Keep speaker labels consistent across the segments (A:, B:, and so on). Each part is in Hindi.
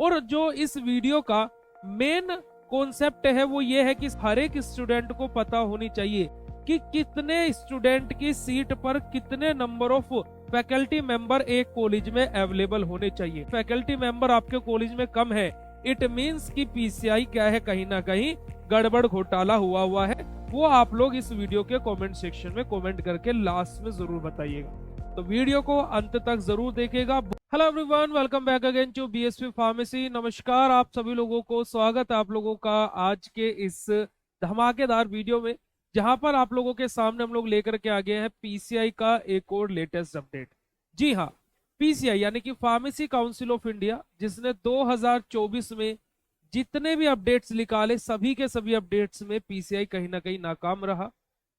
A: और जो इस वीडियो का मेन कॉन्सेप्ट है वो ये है कि हर एक स्टूडेंट को पता होनी चाहिए कि कितने स्टूडेंट की सीट पर कितने नंबर ऑफ फैकल्टी मेंबर एक कॉलेज में अवेलेबल होने चाहिए। फैकल्टी मेंबर आपके कॉलेज में कम है, इट मींस कि पीसीआई क्या है, कहीं ना कहीं गड़बड़ घोटाला हुआ है। वो आप लोग इस वीडियो के कमेंट सेक्शन में कमेंट करके लास्ट में जरूर बताइएगा, तो वीडियो को अंत तक जरूर देखिएगा। Hello everyone, welcome back again to BSP pharmacy. नमस्कार आप सभी लोगों को, स्वागत है आप लोगों का आज के इस धमाकेदार वीडियो में, जहां पर आप लोगों के सामने हम लोग लेकर के आ गए हैं पीसीआई का एक और लेटेस्ट अपडेट। जी हाँ, पीसीआई यानी कि फार्मेसी काउंसिल ऑफ इंडिया, जिसने 2024 में जितने भी अपडेट्स निकाले सभी के सभी अपडेट्स में पीसीआई कहीं ना कहीं नाकाम रहा।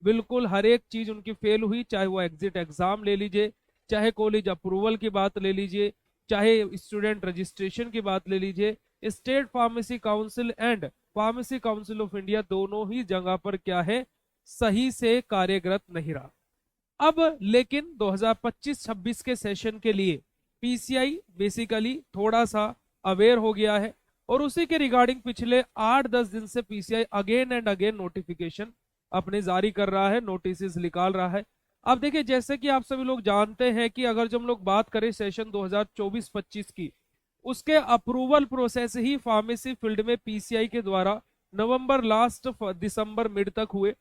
A: बिल्कुल हर एक चीज उनकी फेल हुई, चाहे वो एग्जिट एग्जाम ले लीजिए, चाहे कॉलेज अप्रूवल की बात ले लीजिए, चाहे स्टूडेंट रजिस्ट्रेशन की बात ले लीजिए। State pharmacy council and pharmacy council of India दोनों ही जगह पर क्या है, सही से कार्यरत नहीं रहा। अब लेकिन 2025-26 के सेशन के लिए पीसीआई बेसिकली थोड़ा सा अवेयर हो गया है, और उसी के रिगार्डिंग पिछले 8-10 दिन से PCI again and again notification अपने जारी कर रहा है, नोटिस निकाल रहा है। अब देखिए, जैसे कि आप सभी लोग जानते हैं कि अगर जो हम लोग बात करें सेशन 2024-25 की, उसके अप्रूवल प्रोसेस ही फार्मेसी फील्ड में पीसीआई के द्वारा नवंबर लास्ट दिसंबर मिड तक हुए।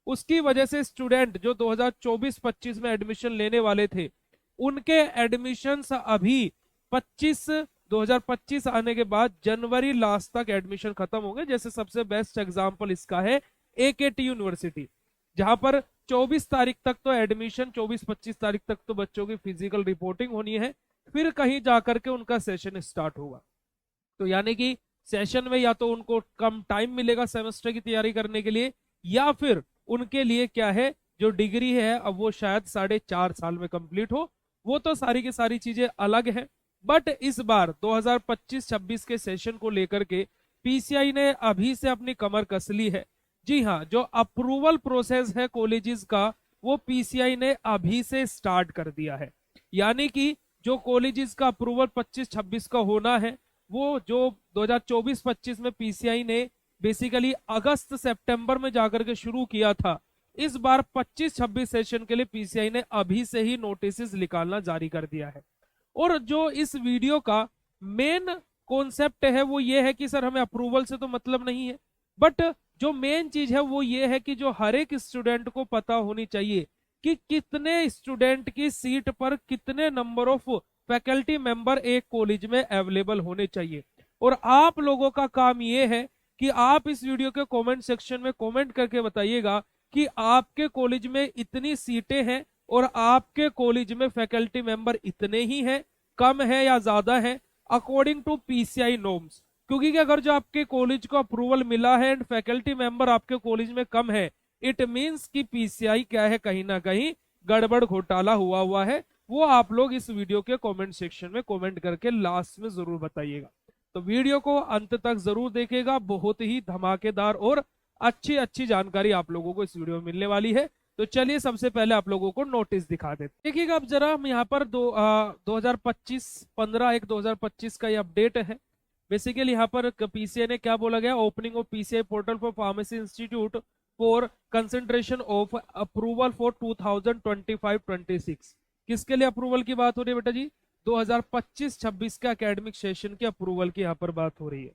A: उसकी वजह से स्टूडेंट जो 2024-25 में एडमिशन लेने वाले थे, उनके एडमिशंस अभी 2025 आने के बाद जनवरी लास्ट तक एडमिशन खत्म होंगे। जैसे सबसे बेस्ट एग्जांपल इसका है एकेटी यूनिवर्सिटी, जहां पर 24 तारीख तक तो एडमिशन, 24-25 तारीख तक तो बच्चों की फिजिकल रिपोर्टिंग होनी है, फिर कहीं जाकर के उनका सेशन स्टार्ट होगा। तो यानी कि सेशन में या तो उनको कम टाइम मिलेगा सेमेस्टर की तैयारी करने के लिए, या फिर उनके लिए क्या है, जो डिग्री है अब वो शायद 4.5 साल में कंप्लीट हो। वो तो सारी की सारी चीजें अलग है, बट इस बार 2025-26 के सेशन को लेकर के पीसीआई ने अभी से अपनी कमर कस ली है। जी हाँ, जो अप्रूवल प्रोसेस है कॉलेजेस का, वो पीसीआई ने अभी से स्टार्ट कर दिया है। यानी कि जो कॉलेजेस का अप्रूवल 25-26 का होना है, वो जो 2024-25 में पीसीआई ने बेसिकली अगस्त सितंबर में जाकर के शुरू किया था, इस बार 25-26 सेशन के लिए पीसीआई ने अभी से ही नोटिस निकालना जारी कर दिया है। और जो इस वीडियो का मेन कॉन्सेप्ट है वो ये है कि सर हमें अप्रूवल से तो मतलब नहीं है, बट जो मेन चीज है वो ये है कि जो हर एक स्टूडेंट को पता होनी चाहिए कि कितने स्टूडेंट की सीट पर कितने नंबर ऑफ फैकल्टी मेंबर एक कॉलेज में अवेलेबल होने चाहिए। और आप लोगों का काम ये है कि आप इस वीडियो के कमेंट सेक्शन में कमेंट करके बताइएगा कि आपके कॉलेज में इतनी सीटें हैं और आपके कॉलेज में फैकल्टी मेंबर इतने ही हैं, कम है या ज्यादा है, अकॉर्डिंग टू पीसीआई नॉर्म्स। क्योंकि अगर जो आपके कॉलेज को अप्रूवल मिला है एंड फैकल्टी मेंबर आपके कॉलेज में कम है, इट मींस कि पीसीआई क्या है, कहीं ना कहीं गड़बड़ घोटाला हुआ है। वो आप लोग इस वीडियो के कमेंट सेक्शन में कमेंट करके लास्ट में जरूर बताइएगा, तो वीडियो को अंत तक जरूर देखिएगा। बहुत ही धमाकेदार और अच्छी अच्छी जानकारी आप लोगों को इस वीडियो में मिलने वाली है। तो चलिए सबसे पहले आप लोगों को नोटिस दिखा देते देखिएगा। अब जरा हम यहाँ पर 2025 का ये अपडेट है। बेसिकली यहाँ पर पीसीआई ने क्या बोला गया, opening of PCI portal for pharmacy institute for concentration of approval for 2025-26। किसके लिए अप्रूवल की बात हो रही है बेटा जी, 2025-26 के एकेडमिक सेशन के अप्रूवल की यहाँ पर बात हो रही है।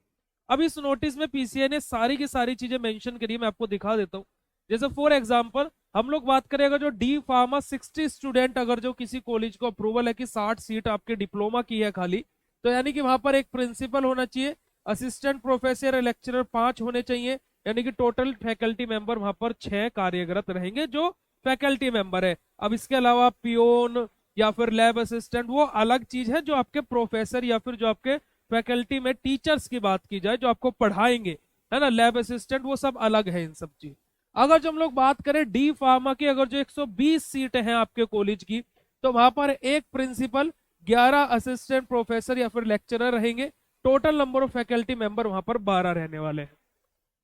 A: अब इस नोटिस में पीसीआई ने सारी की सारी चीजें मेंशन करी है, मैं आपको दिखा देता हूँ। जैसे फॉर एग्जांपल हम लोग बात करें, अगर जो डी फार्मा 60 स्टूडेंट, अगर जो किसी कॉलेज को अप्रूवल है कि 60 सीट आपके डिप्लोमा की है खाली, तो यानी कि वहां पर एक प्रिंसिपल होना चाहिए, असिस्टेंट प्रोफेसर लेक्चरर 5 होने चाहिए, यानी कि टोटल फैकल्टी मेंबर वहां पर 6 कार्यरत रहेंगे जो फैकल्टी मेंबर है। अब इसके अलावा पियोन या फिर लैब असिस्टेंट वो अलग चीज है, जो आपके प्रोफेसर या फिर जो आपके फैकल्टी में टीचर्स की बात की जाए जो आपको पढ़ाएंगे, है ना, लैब असिस्टेंट, वो सब अलग है इन सब चीज। अगर जो हम लोग बात करें डी फार्मा की, अगर जो 120 सीटें हैं आपके कॉलेज की, तो वहां पर एक प्रिंसिपल, 11 असिस्टेंट प्रोफेसर या फिर लेक्चरर रहेंगे, total number of faculty member वहां पर 12 रहने वाले हैं।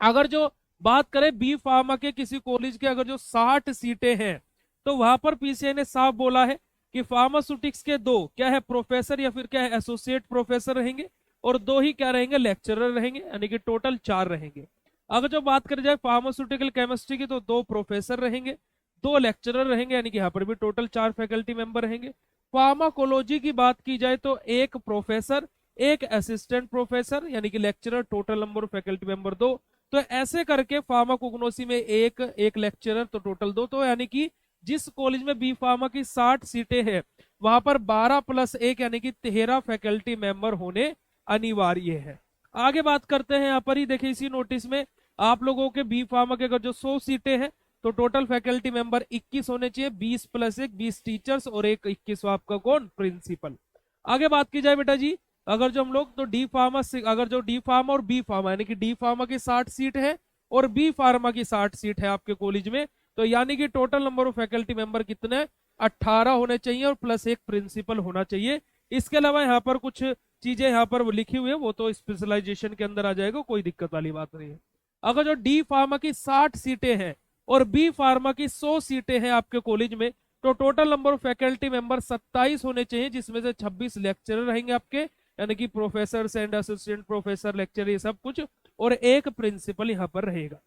A: अगर जो बात करें बी फार्मा के किसी कॉलेज के अगर जो 60 सीटें हैं, तो वहां पर पीसीआई ने साफ बोला है कि फार्मास्यूटिक्स के 2 क्या है, प्रोफेसर या फिर क्या है, एसोसिएट प्रोफेसर रहेंगे, और 2 ही क्या रहेंगे, लेक्चरर रहेंगे, यानी कि टोटल 4 रहेंगे। अगर जो बात करी जाए फार्मास्यूटिकल केमिस्ट्री की, तो 2 प्रोफेसर रहेंगे, 2 लेक्चरर रहेंगे, यानी कि यहाँ पर भी टोटल 4 फैकल्टी मेंबर रहेंगे। फार्माकोलॉजी की बात की जाए तो 1 प्रोफेसर, 1 असिस्टेंट प्रोफेसर, यानी कि lecturer, total number of faculty member 2। तो ऐसे करके फार्माकोग्नोसी में एक लेक्चरर, तो टोटल 2। तो यानी कि जिस कॉलेज में बी फार्मा की 60 सीटें हैं, वहां पर 12 + 1 यानी कि 13 फैकल्टी मेंबर होने अनिवार्य है। आगे बात करते हैं, यहाँ पर ही देखिए इसी नोटिस में आप लोगों के बी फार्मा के अगर जो 100 सीटें हैं, तो टोटल फैकल्टी मेंबर 21 होने चाहिए, 20 + 1 20 टीचर्स और एक 21वां आपका कौन, प्रिंसिपल। आगे बात की जाए बेटा जी, अगर जो हम लोग तो डी फार्मा से, अगर जो डी फार्मा और बी फार्मा, यानी कि डी फार्मा की 60 सीट है और बी फार्मा की 60 सीट है आपके कॉलेज में, तो यानी कि total number of faculty member कितने, 18 होने चाहिए और प्लस 1 प्रिंसिपल होना चाहिए। इसके अलावा यहाँ पर कुछ चीजें यहाँ पर वो लिखी हुई है, वो तो स्पेशलाइजेशन के अंदर आ जाएगा, कोई दिक्कत वाली बात नहीं है। अगर जो डी फार्मा की 60 सीटें हैं और बी फार्मा की 100 सीटें हैं आपके कॉलेज में, तो total number of faculty member 27 होने चाहिए, जिसमें से 26 लेक्चरर रहेंगे आपके, यानी कि professor and assistant professor, lecture, ये सब कुछ, और एक प्रिंसिपल यहाँ पर रहेगा।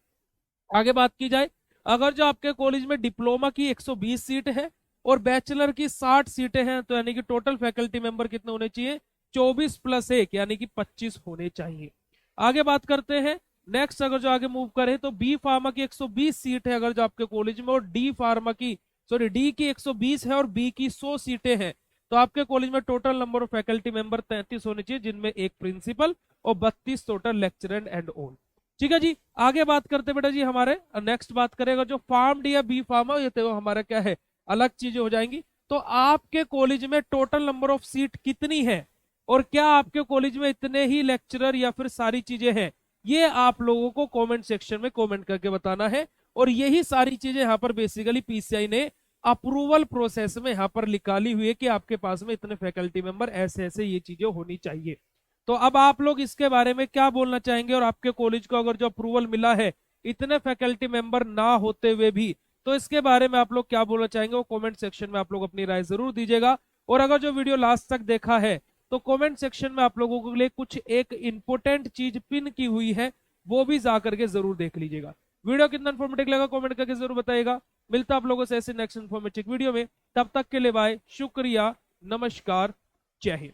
A: आगे बात की जाए, अगर जो आपके कॉलेज में डिप्लोमा की 120 सीट है और बैचलर की 60 सीटें हैं, तो यानी कि टोटल फैकल्टी मेंबर कितने होने चाहिए, 24 + 1 यानी कि 25 होने चाहिए। आगे बात करते हैं नेक्स्ट, अगर जो आगे मूव करें तो बी फार्मा की 120 सीट है अगर जो आपके कॉलेज में, और डी फार्मा की, सॉरी डी की 120 है और बी की 100 सीटें हैं, तो आपके कॉलेज में total number of faculty member 33 होने चाहिए, जिनमें एक प्रिंसिपल और 32 टोटल लेक्चरर एंड ऑल। ठीक है जी। आगे बात करते बेटा जी, हमारे नेक्स्ट बात करेगा जो फार्म डी या बी फार्मा, ये तो हमारा क्या है, अलग चीजें हो जाएंगी। तो आपके कॉलेज में टोटल नंबर ऑफ सीट कितनी है और क्या आपके कॉलेज में इतने ही लेक्चरर या फिर सारी चीजें हैं, ये आप लोगों को कमेंट सेक्शन में कमेंट करके बताना है। और यही सारी चीजें यहाँ पर बेसिकली पीसीआई ने अप्रूवल प्रोसेस में यहाँ पर निकाली हुई है कि आपके पास में इतने फैकल्टी मेंबर, ऐसे ऐसे ये चीजें होनी चाहिए। तो अब आप लोग इसके बारे में क्या बोलना चाहेंगे, और आपके कॉलेज को अगर जो अप्रूवल मिला है इतने फैकल्टी मेंबर ना होते हुए भी, तो इसके बारे में आप लोग क्या बोलना चाहेंगे, वो कमेंट सेक्शन में आप लोग अपनी राय जरूर दीजिएगा। और अगर जो वीडियो लास्ट तक देखा है, तो कमेंट सेक्शन में आप लोगों के लिए कुछ एक इंपोर्टेंट चीज पिन की हुई है, वो भी जा करके जरूर देख लीजिएगा। वीडियो कितना इन्फॉर्मेटिव लगा कमेंट करके जरूर बताइएगा। मिलता आप लोगों से ऐसे नेक्स्ट इन्फॉर्मेटिव वीडियो में, तब तक के लिए बाय, शुक्रिया, नमस्कार, जय हिंद।